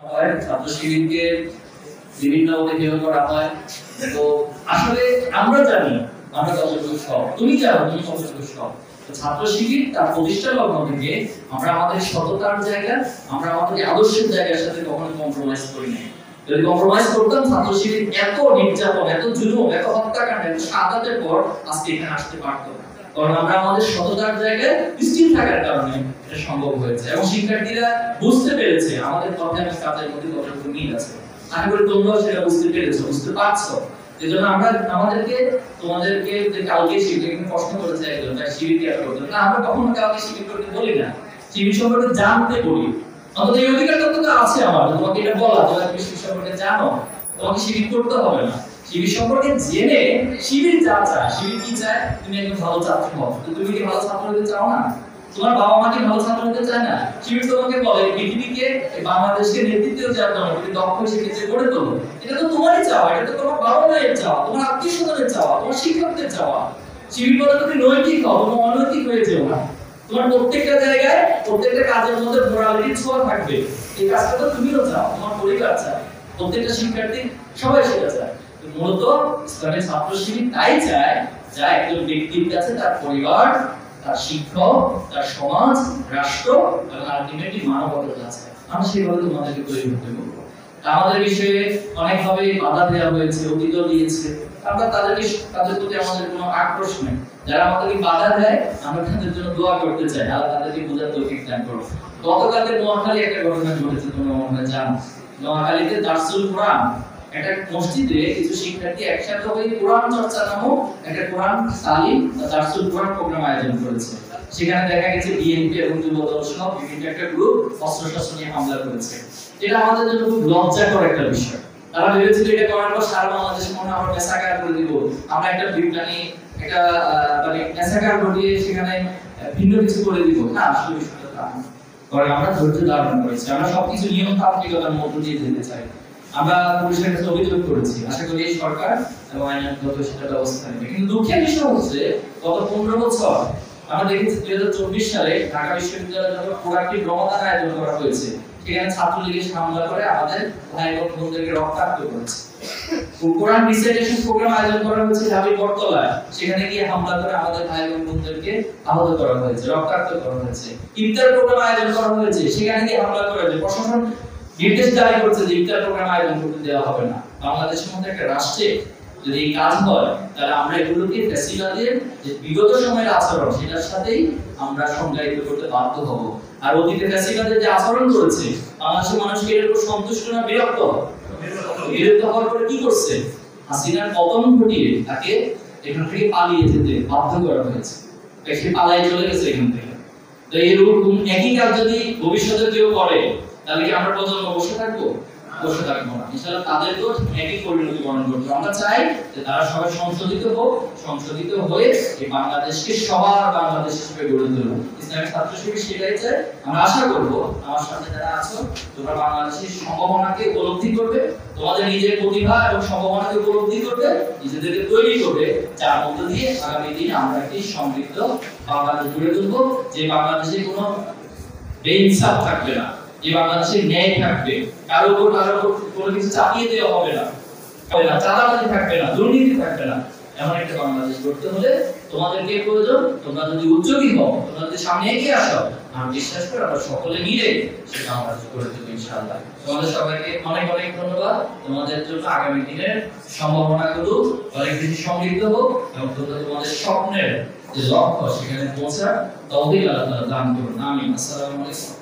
হয় ছাত্র শিবিরকে বিভিন্নভাবে হেয় করা হয়। তো আসলে আমরা জানি আমরা কতটুকু সৎ, তুমি জানো তুমি কতটুকু সৎ। ছাত্র শিবির তার প্রতিষ্ঠা লগ্ন থেকে আমরা আমাদের সততার জায়গা, আমরা আমাদের আদর্শের জায়গার সাথে কখনো কম্প্রোমাইজ করি না। যদি কম্প্রোমাইজ করতাম ছাত্র শিবির এত নির্যাতন, এত জুলুম, এত হত্যাকাণ্ড, এত শাহাদাতের পর আজকে এখানে আসতে পারতো না। কারণ আমরা আমাদের সততার জায়গায় স্থির থাকার কারণে এটা সম্ভব হয়েছে এবং শিক্ষার্থীরা বুঝতে পেরেছে আমাদের কথা এবং কাজের মধ্যে কতটুকু মিল আছে। আশা করি তোমরাও সেটা বুঝতে পেরেছো, বুঝতে পারছো। এজন্য আমরা তোমাদেরকে যে কালকে শিবির প্রশ্ন করেছে একজন তাই শিবির কি করতে না, আমরা কখনো কাউকে শিবির করতে বলি না। শিবির সম্পর্কে জানতে বলি, অন্তত এই অধিকারটা তো আছে আমার, তোমাকে এটা বলা তুমি শিবির সম্পর্কে জানো, তোমাকে শিবির করতে হবে না। শিবির সম্পর্কে জেনে শিবির যা চায়, শিবির কি চায়, তুমি একজন ভালো ছাত্র হও। তুমি কি ভালো ছাত্র হতে চাও না? তোমার বাবা মা কি ভালো ছাত্র হতে চায় না? শিবির তোমাকে বলে পৃথিবীকে, বাংলাদেশকে নেতৃত্ব দেওয়ার জন্য তুমি দক্ষ শিক্ষিত গড়ে তোলো। এটা তো তোমারই চাওয়া, এটা তো তোমার বাবা মায়ের চাওয়া, তোমার আত্মীয় স্বজনের চাওয়া, তোমার শিক্ষকদের চাওয়া। শিবির বলে তুমি নৈতিক হও, তুমি অনৈতিক হয়ে যেও না। তোমার প্রত্যেকটা জায়গায় প্রত্যেকটা কাজের মধ্যে মোরালিটির ছোঁয়া থাকবে। এই কাজটা তো তুমিও চাও, তোমার পরিবার চায়, প্রত্যেকটা শিক্ষার্থী সবাই সেটা চায়। মূলত ইসলামের ছাত্র শিবির তাই চায় যা একজন ব্যক্তির কাছে তার পরিবার, তার শিক্ষক, তার সমাজ, রাষ্ট্র এবং আলটিমেটলি মানবতার আছে। আমরা সেইভাবে তোমাদেরকে তৈরি করতে বলবো। আমাদের বিষয়ে অনেকভাবে বাধা দেওয়া হয়েছে, অতীত দিয়েছে, আমরা তাদের প্রতি আমাদের কোনো আক্রোশ নেই। যারা আমাদেরকে বাধা দেয় আমরা তাদের জন্য দোয়া করতে চাই, আল্লাহ তাদেরকে বোঝার তৌফিক দান করুন। গতকালকে নোয়াখালী একটা ঘটনা ঘটেছে, তোমরা মনে হয় জানো। নোয়াখালীতে দারসুল কোরআন একটা মসজিদে কিছু শিক্ষার্থী একসাথে হয়ে কোরআন চর্চা নামক একটা কোরআন তালিম দারসুল কোরআন প্রোগ্রাম আয়োজন করেছে। সেখানে দেখা গেছে বিএনপি এবং যুবদল সহ বিভিন্ন একটা গ্রুপ অস্ত্রশস্ত্র নিয়ে হামলা করেছে। এটা আমাদের জন্য খুব লজ্জাকর একটা বিষয়। তারা ভেবেছিল এটা করার পর সারা বাংলাদেশে মনে আমরা মেসাকার করে দিব, আমরা একটা বিপ্লবী একটা মানে মেসাকার ঘটিয়ে সেখানে ভিন্ন কিছু করে দিব। না, আসলে বিষয়টা তা না। কারণ আমরা ধৈর্য ধারণ করেছি, আমরা সবকিছু নিয়ম তান্ত্রিকতার মধ্য দিয়ে যেতে চাই। আমরা পুলিশের কাছে অভিযোগ করেছি, আশা করি এই সরকার এবং আইনগত সেটা ব্যবস্থা নেবে। কিন্তু দুঃখের বিষয় হচ্ছে গত 15 বছর আমরা দেখেছি 2024 সালে ঢাকা বিশ্ববিদ্যালয়ে যখন প্রোডাক্টিভ রমাদান আয়োজন করা হয়েছে, সেখানে ছাত্রলীগের হামলা করে আমাদের ভাই বোনদেরকে রক্তাক্ত করেছে। কোরআন রিসাইটেশন প্রোগ্রাম আয়োজন করা হয়েছে ঢাবি বটতলায়, সেখানে গিয়ে হামলা করে আমাদের ভাই বোনদেরকে আহত করা হয়েছে, রক্তাক্ত করা হয়েছে। ইফতার প্রোগ্রাম আয়োজন করা হয়েছে, সেখানে গিয়ে হামলা করা হয়েছে। প্রশাসন নির্দেশ জারি করছে যে ইফতার প্রোগ্রাম আয়োজন করতে দেওয়া হবে না। বাংলাদেশের মধ্যে একটা রাষ্ট্রে যদি এই কাজ হয় তাহলে আমরা এগুলোকে ফ্যাসিলিটির যে বিগত সময়ের আচরণ সেটার সাথেই আমরা সংজ্ঞায়িত করতে বাধ্য হব। আর অতীতে ফ্যাসিলিটির যে আচরণ করেছে বাংলাদেশের মানুষকে এর উপর সন্তুষ্ট না বিরক্ত? বিরক্ত হওয়ার পরে কি করছে? হাসিনার পতন ঘটিয়ে তাকে এখান থেকে পালিয়ে যেতে বাধ্য করা হয়েছে। সে পালিয়ে চলে গেছে এখান থেকে। তো এরকম একই কাজ যদি ভবিষ্যতে কেউ করে তাহলে কি আমরা প্রজন্ম বসে থাকবো? বসে থাকবো না। ইনশাআল্লাহ তাদেরকেও একই পরিণতি বরণ করতে আমরা চাই যে তারা সবাই সংশোধিত হোক, সংশোধিত হয়ে এই বাংলাদেশকে সবার বাংলাদেশ হিসেবে গড়ে তুলুক। ইসলামিক ছাত্র শিবির সেটাই চাই। আমরা আশা করবো আমার সাথে যারা আছো তোমরা বাংলাদেশের সম্ভাবনাকে উপলব্ধি করবে, তোমাদের নিজের প্রতিভা এবং সম্ভাবনাকে উপলব্ধি করবে, নিজেদেরকে তৈরি করবে, যার মধ্য দিয়ে আগামী দিনে আমরা একটি সমৃদ্ধ বাংলাদেশ গড়ে তুলবো, যে বাংলাদেশে কোনো বেইনসাফ থাকবে না, যে বাংলাদেশে ন্যায় থাকবে, কারো উপর কোনো কিছু চাপিয়ে দেওয়া হবে না, চাঁদাবাজি থাকবে না, দুর্নীতি থাকবে না। এমন একটা বাংলাদেশ গড়তে হলে তোমাদেরকে প্রয়োজন। তোমরা যদি উদ্যোগী হও, তোমরা যদি সামনে এগিয়ে আসো, আমি বিশ্বাস করি আমরা সকলে মিলে সেটা আমরা করে দেবো ইনশাআল্লাহ। তোমাদের সবাইকে অনেক অনেক ধন্যবাদ। তোমাদের জন্য আগামী দিনের সম্ভাবনাগুলো অনেক বেশি সমৃদ্ধ হোক এবং তোমরা তোমাদের স্বপ্নের যে লক্ষ্য সেখানে পৌঁছার তৌফিক আল্লাহ তাআলা দান করুন। আমিন। আসসালামু আলাইকুম।